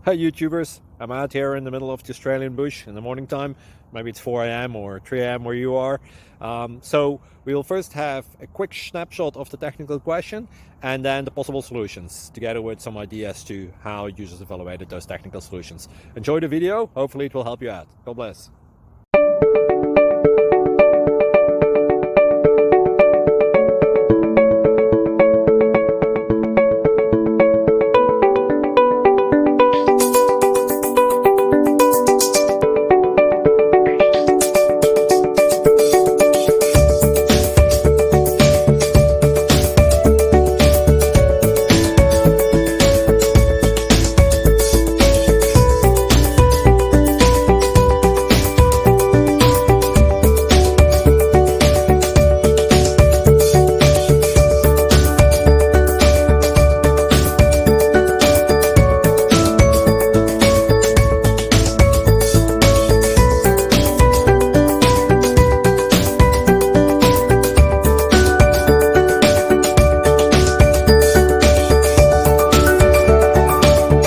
Hi YouTubers, I'm out here in the middle of the Australian bush in the morning time. Maybe it's 4 a.m. or 3 a.m. where you are. So we will first have a quick snapshot of the technical question and then the possible solutions, together with some ideas to how users evaluated those technical solutions. Enjoy the video, hopefully it will help you out. God bless.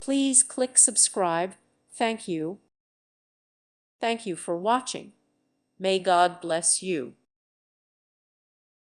Please click subscribe. Thank you. Thank you for watching. May God bless you.